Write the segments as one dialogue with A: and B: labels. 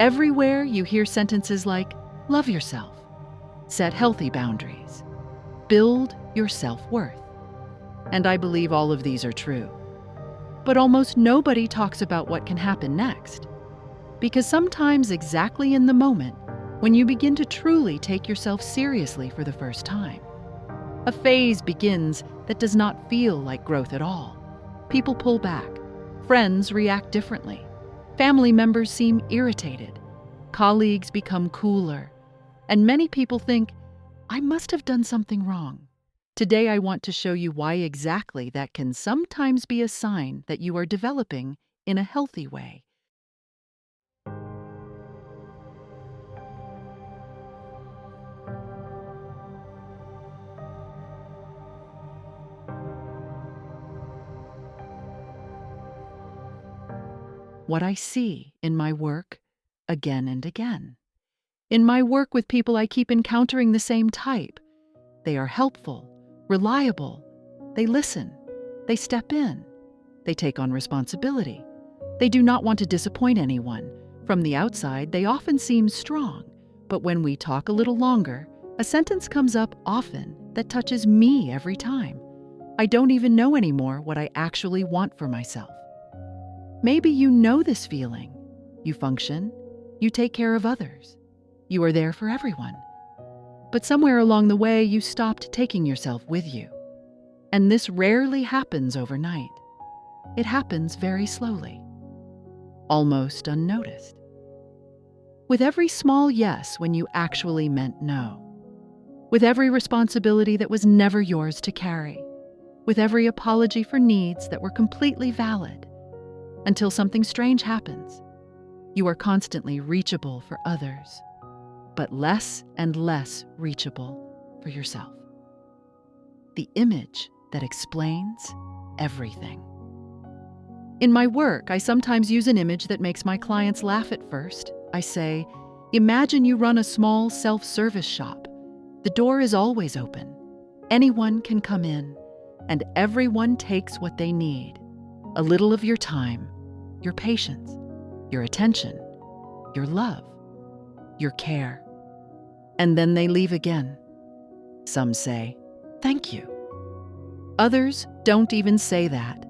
A: Everywhere you hear sentences like, love yourself, set healthy boundaries, build your self-worth. And I believe all of these are true. But almost nobody talks about what can happen next. Because sometimes exactly in the moment, when you begin to truly take yourself seriously for the first time, a phase begins that does not feel like growth at all. People pull back, friends react differently, family members seem irritated, colleagues become cooler, and many people think, I must have done something wrong. Today I want to show you why exactly that can sometimes be a sign that you are developing in a healthy way. What I see in my work again and again. In my work with people, I keep encountering the same type. They are helpful, reliable, they listen, they step in, they take on responsibility. They do not want to disappoint anyone. From the outside, they often seem strong, but when we talk a little longer, a sentence comes up often that touches me every time. I don't even know anymore what I actually want for myself. Maybe you know this feeling. You function, you take care of others. You are there for everyone. But somewhere along the way, you stopped taking yourself with you. And this rarely happens overnight. It happens very slowly, almost unnoticed. With every small yes when you actually meant no. With every responsibility that was never yours to carry. With every apology for needs that were completely valid. Until something strange happens. You are constantly reachable for others, but less and less reachable for yourself. The image that explains everything. In my work, I sometimes use an image that makes my clients laugh at first. I say, imagine you run a small self-service shop. The door is always open. Anyone can come in, and everyone takes what they need. A little of your time, your patience, your attention, your love, your care. And then they leave again. Some say, thank you. Others don't even say that.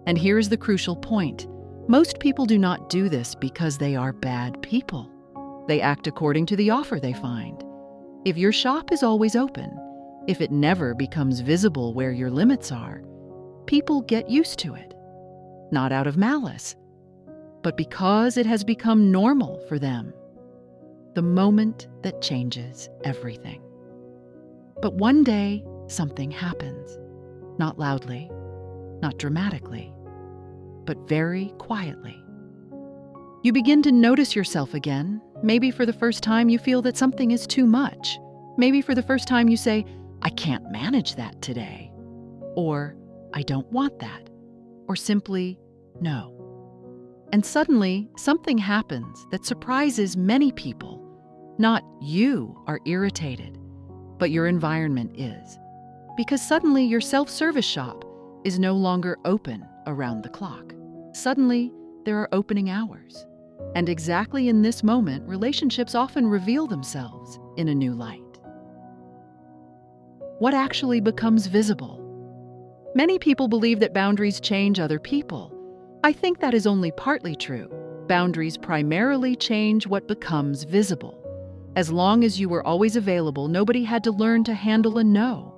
A: And here's the crucial point. Most people do not do this because they are bad people. They act according to the offer they find. If your shop is always open, if it never becomes visible where your limits are, people get used to it. Not out of malice, but because it has become normal for them. The moment that changes everything. But one day, something happens. Not loudly, not dramatically, but very quietly. You begin to notice yourself again. Maybe for the first time you feel that something is too much. Maybe for the first time you say, I can't manage that today. Or, I don't want that. Or simply, no. And suddenly, something happens that surprises many people. Not you are irritated, but your environment is. Because suddenly your self-service shop is no longer open around the clock. Suddenly, there are opening hours. And exactly in this moment, relationships often reveal themselves in a new light. What actually becomes visible? Many people believe that boundaries change other people. I think that is only partly true. Boundaries primarily change what becomes visible. As long as you were always available, nobody had to learn to handle a no.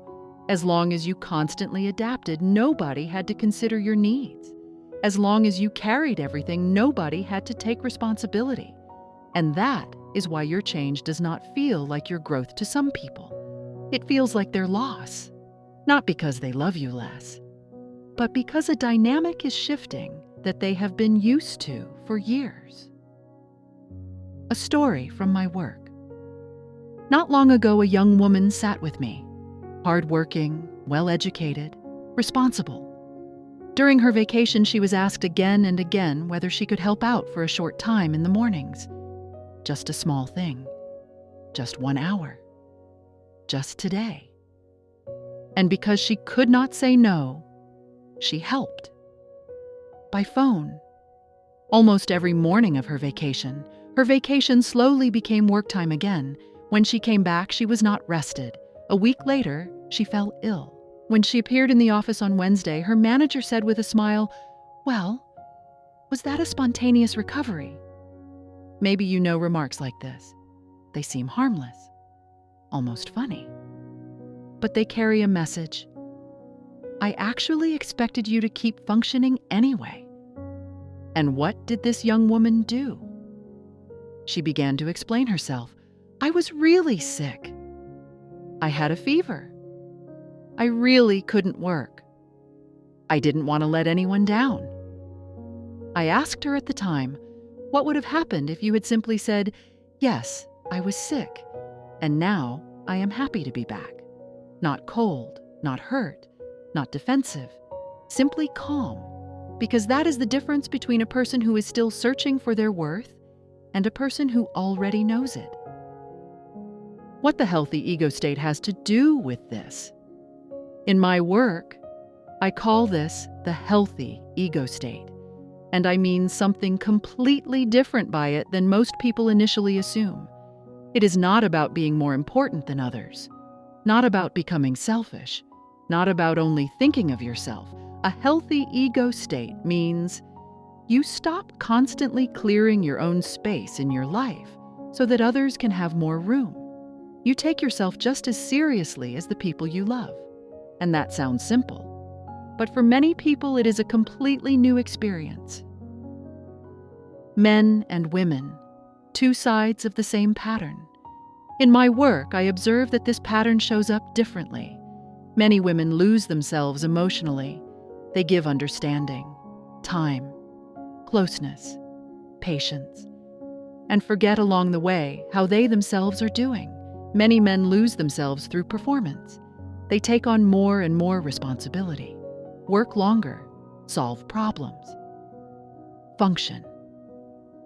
A: As long as you constantly adapted, nobody had to consider your needs. As long as you carried everything, nobody had to take responsibility. And that is why your change does not feel like your growth to some people. It feels like their loss. Not because they love you less, but because a dynamic is shifting that they have been used to for years. A story from my work. Not long ago, a young woman sat with me. Hardworking, well-educated, responsible. During her vacation, she was asked again and again whether she could help out for a short time in the mornings. Just a small thing. Just 1 hour. Just today. And because she could not say no, she helped. By phone. Almost every morning of her vacation, Her vacation slowly became work time again. When she came back, she was not rested. A week later, she fell ill. When she appeared in the office on Wednesday, her manager said with a smile, "Well, was that a spontaneous recovery?" Maybe you know remarks like this. They seem harmless, almost funny. But they carry a message. I actually expected you to keep functioning anyway. And what did this young woman do? She began to explain herself. I was really sick. I had a fever. I really couldn't work. I didn't want to let anyone down. I asked her at the time, what would have happened if you had simply said, yes, I was sick, and now I am happy to be back. Not cold, not hurt, not defensive, simply calm, because that is the difference between a person who is still searching for their worth and a person who already knows it. What the healthy ego state has to do with this? In my work, I call this the healthy ego state, and I mean something completely different by it than most people initially assume. It is not about being more important than others, not about becoming selfish, not about only thinking of yourself. A healthy ego state means you stop constantly clearing your own space in your life so that others can have more room. You take yourself just as seriously as the people you love. And that sounds simple, but for many people it is a completely new experience. Men and women, two sides of the same pattern. In my work, I observe that this pattern shows up differently. Many women lose themselves emotionally. They give understanding, time, closeness, patience, and forget along the way how they themselves are doing. Many men lose themselves through performance. They take on more and more responsibility, work longer, solve problems, function,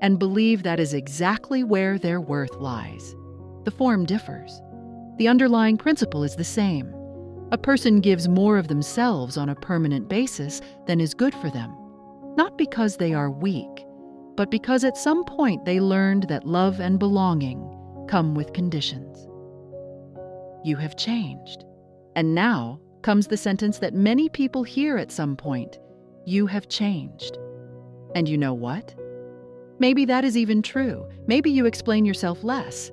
A: and believe that is exactly where their worth lies. The form differs. The underlying principle is the same. A person gives more of themselves on a permanent basis than is good for them, not because they are weak, but because at some point they learned that love and belonging come with conditions. You have changed. And now comes the sentence that many people hear at some point, you have changed. And you know what? Maybe that is even true. Maybe you explain yourself less.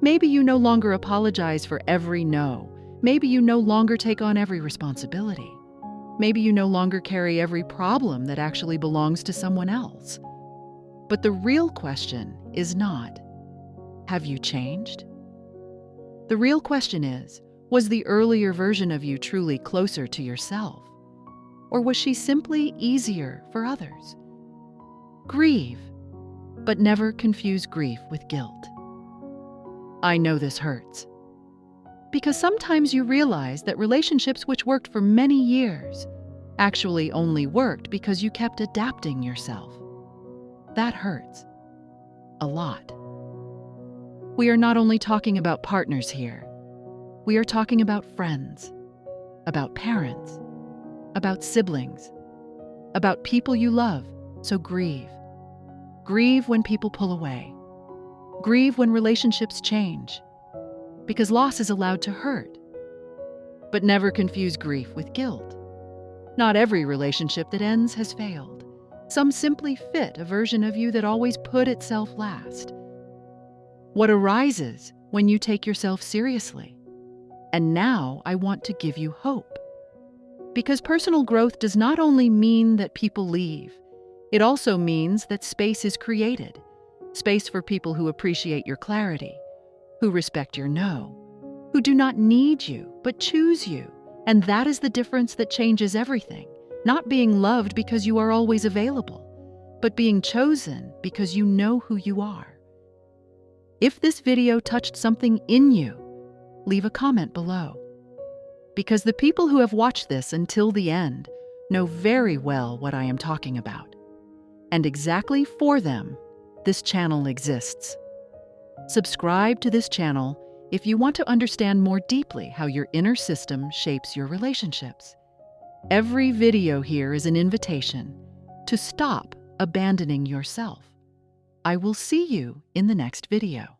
A: Maybe you no longer apologize for every no. Maybe you no longer take on every responsibility. Maybe you no longer carry every problem that actually belongs to someone else. But the real question is not, have you changed? The real question is, was the earlier version of you truly closer to yourself? Or was she simply easier for others? Grieve, but never confuse grief with guilt. I know this hurts. Because sometimes you realize that relationships which worked for many years actually only worked because you kept adapting yourself. That hurts. A lot. We are not only talking about partners here. We are talking about friends, about parents, about siblings, about people you love, so grieve. Grieve when people pull away. Grieve when relationships change, because loss is allowed to hurt. But never confuse grief with guilt. Not every relationship that ends has failed. Some simply fit a version of you that always put itself last. What arises when you take yourself seriously? And now I want to give you hope. Because personal growth does not only mean that people leave, it also means that space is created. Space for people who appreciate your clarity, who respect your no, who do not need you but choose you. And that is the difference that changes everything. Not being loved because you are always available, but being chosen because you know who you are. If this video touched something in you, leave a comment below. Because the people who have watched this until the end know very well what I am talking about. And exactly for them, this channel exists. Subscribe to this channel if you want to understand more deeply how your inner system shapes your relationships. Every video here is an invitation to stop abandoning yourself. I will see you in the next video.